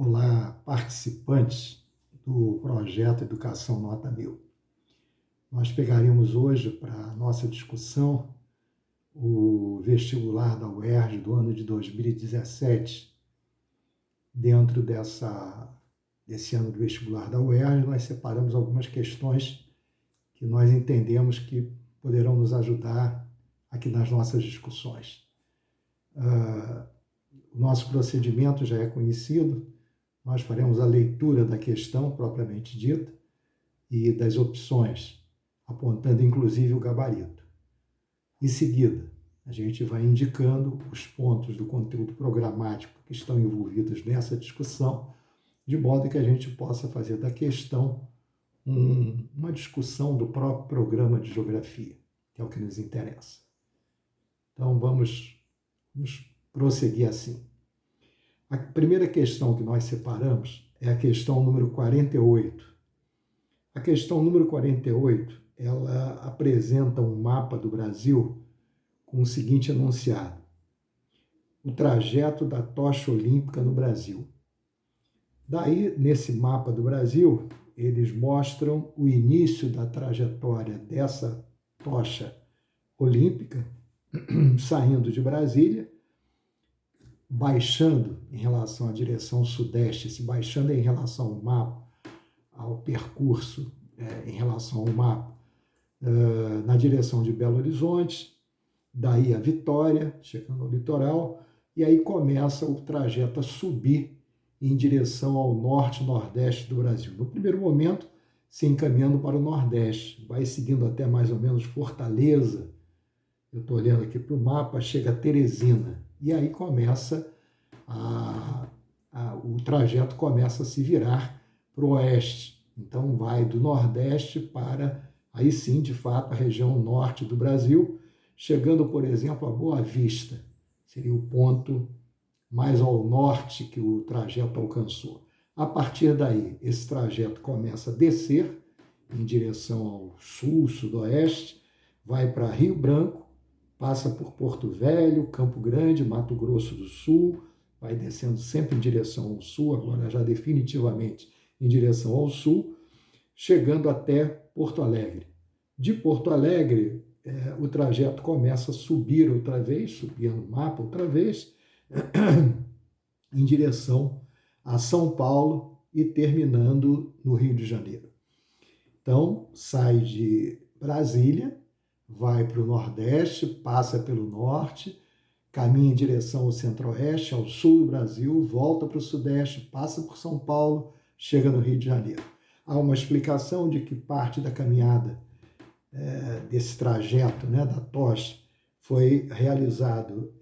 Olá, participantes do projeto Educação Nota 1000. Nós pegaremos hoje para a nossa discussão o vestibular da UERJ do ano de 2017. Dentro desse ano do vestibular da UERJ, nós separamos algumas questões que nós entendemos que poderão nos ajudar aqui nas nossas discussões. O nosso procedimento já é conhecido. Nós faremos a leitura da questão propriamente dita e das opções, apontando inclusive o gabarito. Em seguida, a gente vai indicando os pontos do conteúdo programático que estão envolvidos nessa discussão, de modo que a gente possa fazer da questão uma discussão do próprio programa de geografia, que é o que nos interessa. Então, vamos prosseguir assim. A primeira questão que nós separamos é a questão número 48. A questão número 48, ela apresenta um mapa do Brasil com o seguinte enunciado: o trajeto da tocha olímpica no Brasil. Daí, nesse mapa do Brasil, eles mostram o início da trajetória dessa tocha olímpica, saindo de Brasília, baixando em relação à direção sudeste, se baixando em relação ao mapa, ao percurso em relação ao mapa, na direção de Belo Horizonte, daí a Vitória, chegando ao litoral, e aí começa o trajeto a subir em direção ao norte e nordeste do Brasil. No primeiro momento, se encaminhando para o nordeste, vai seguindo até mais ou menos Fortaleza. Eu estou olhando aqui para o mapa, chega a Teresina. E aí começa o trajeto começa a se virar para o oeste. Então vai do nordeste para, aí sim, de fato, a região norte do Brasil, chegando, por exemplo, a Boa Vista. Seria o ponto mais ao norte que o trajeto alcançou. A partir daí, esse trajeto começa a descer em direção ao sul, sudoeste, vai para Rio Branco, passa por Porto Velho, Campo Grande, Mato Grosso do Sul, vai descendo sempre em direção ao sul, agora já definitivamente em direção ao sul, chegando até Porto Alegre. De Porto Alegre, o trajeto começa a subir outra vez, subir no mapa outra vez, em direção a São Paulo e terminando no Rio de Janeiro. Então, sai de Brasília, vai para o Nordeste, passa pelo Norte, caminha em direção ao Centro-Oeste, ao Sul do Brasil, volta para o Sudeste, passa por São Paulo, chega no Rio de Janeiro. Há uma explicação de que parte da caminhada desse trajeto, da tocha, foi realizado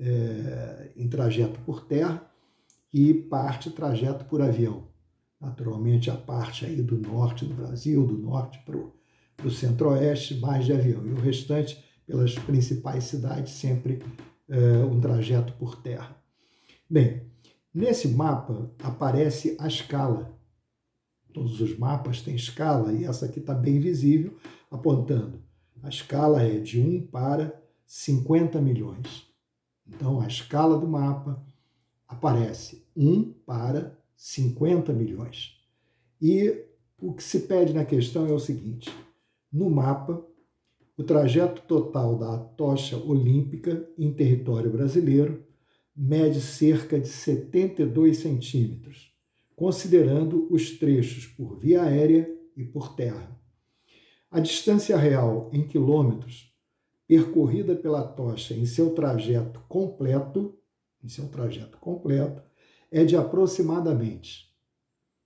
em trajeto por terra e parte trajeto por avião. Naturalmente, a parte aí do norte do Brasil, do norte para o centro-oeste, mais de avião. E o restante, pelas principais cidades, sempre um trajeto por terra. Bem, nesse mapa aparece a escala. Todos os mapas têm escala e essa aqui está bem visível, apontando. A escala é de 1 para 50 milhões. Então, a escala do mapa aparece 1 para 50 milhões. E o que se pede na questão é o seguinte: no mapa, o trajeto total da tocha olímpica em território brasileiro mede cerca de 72 centímetros, considerando os trechos por via aérea e por terra. A distância real em quilômetros percorrida pela tocha em seu trajeto completo, é de aproximadamente,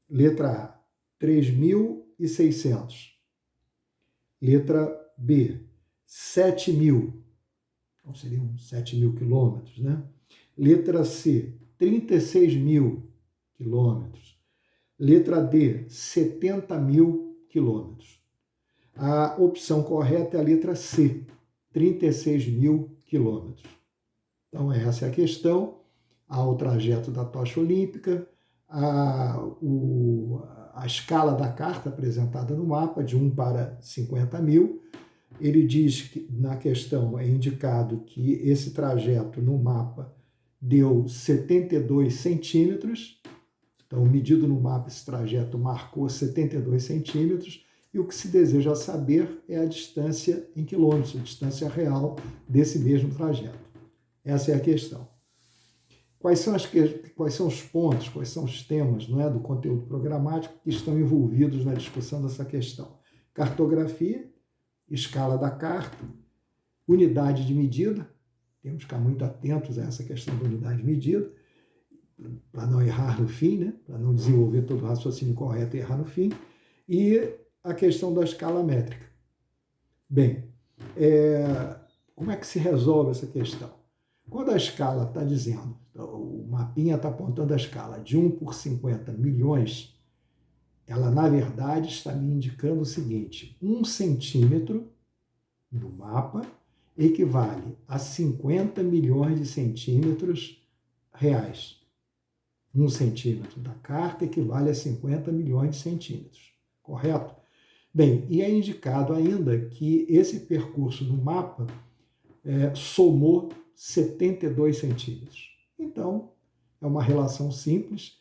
letra A, 3.600, letra B, 7.000, então seriam 7.000 quilômetros, Letra C, 36.000 quilômetros. Letra D, 70.000 quilômetros. A opção correta é a letra C, 36.000 quilômetros. Então, essa é a questão. Há o trajeto da tocha olímpica, a escala da carta apresentada no mapa, de 1 para 50.000. Ele diz que, na questão, é indicado que esse trajeto no mapa deu 72 centímetros, Então, medido no mapa, esse trajeto marcou 72 centímetros, e o que se deseja saber é a distância em quilômetros, a distância real desse mesmo trajeto. Essa é a questão. Quais são os pontos, quais são os temas, não é, do conteúdo programático que estão envolvidos na discussão dessa questão? Cartografia, escala da carta, unidade de medida, temos que ficar muito atentos a essa questão da unidade de medida, para não errar no fim, né? Para não desenvolver todo o raciocínio correto e errar no fim, e a questão da escala métrica. Bem, como é que se resolve essa questão? Quando a escala está dizendo, o mapinha está apontando a escala de 1 por 50 milhões, ela, na verdade, está me indicando o seguinte: 1 centímetro no mapa equivale a 50 milhões de centímetros reais. 1 centímetro da carta equivale a 50 milhões de centímetros, correto? Bem, e é indicado ainda que esse percurso no mapa somou 72 centímetros. Então, é uma relação simples.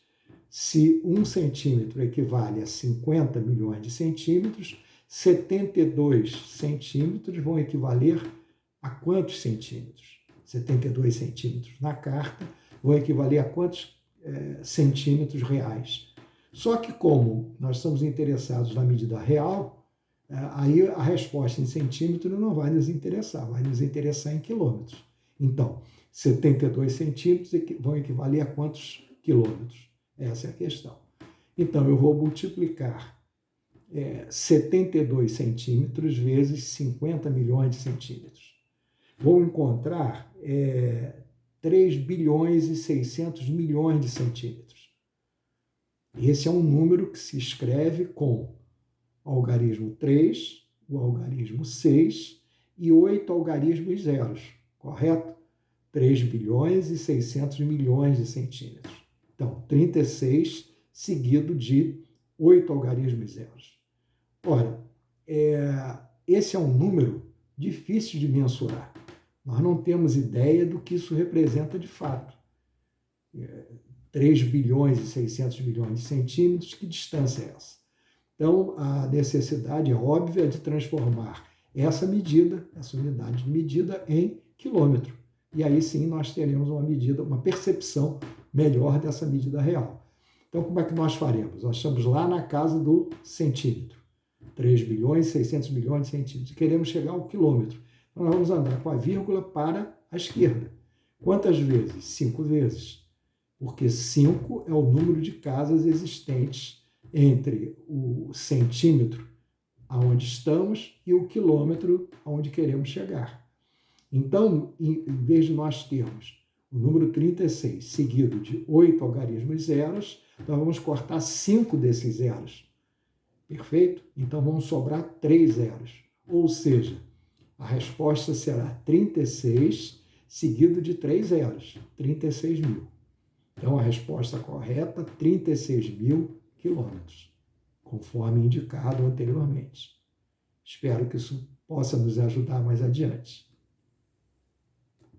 Se 1 centímetro equivale a 50 milhões de centímetros, 72 centímetros vão equivaler a quantos centímetros? 72 centímetros na carta vão equivaler a quantos centímetros reais? Só que, como nós estamos interessados na medida real, aí a resposta em centímetro não vai nos interessar, vai nos interessar em quilômetros. Então, 72 centímetros vão equivaler a quantos quilômetros? Essa é a questão. Então, eu vou multiplicar 72 centímetros vezes 50 milhões de centímetros. Vou encontrar 3 bilhões e 600 milhões de centímetros. Esse é um número que se escreve com o algarismo 3, o algarismo 6 e 8 algarismos zeros, correto? 3 bilhões e 600 milhões de centímetros. Então, 36 seguido de 8 algarismos zeros. Ora, esse é um número difícil de mensurar. Nós não temos ideia do que isso representa de fato. 3 bilhões e 600 milhões de centímetros, que distância é essa? Então, a necessidade é óbvia de transformar essa medida, essa unidade de medida, em quilômetro. E aí sim nós teremos uma medida, uma percepção melhor dessa medida real. Então, como é que nós faremos? Nós estamos lá na casa do centímetro. 3 bilhões e 600 milhões de centímetros. E queremos chegar ao quilômetro. Então, nós vamos andar com a vírgula para a esquerda. Quantas vezes? 5 vezes. Porque 5 é o número de casas existentes entre o centímetro aonde estamos e o quilômetro aonde queremos chegar. Então, em vez de nós termos o número 36 seguido de 8 algarismos zeros, nós vamos cortar 5 desses zeros. Perfeito? Então, vão sobrar 3 zeros. Ou seja, a resposta será 36 seguido de 3 zeros, 36 mil. Então, a resposta correta, 36 mil quilômetros, conforme indicado anteriormente. Espero que isso possa nos ajudar mais adiante.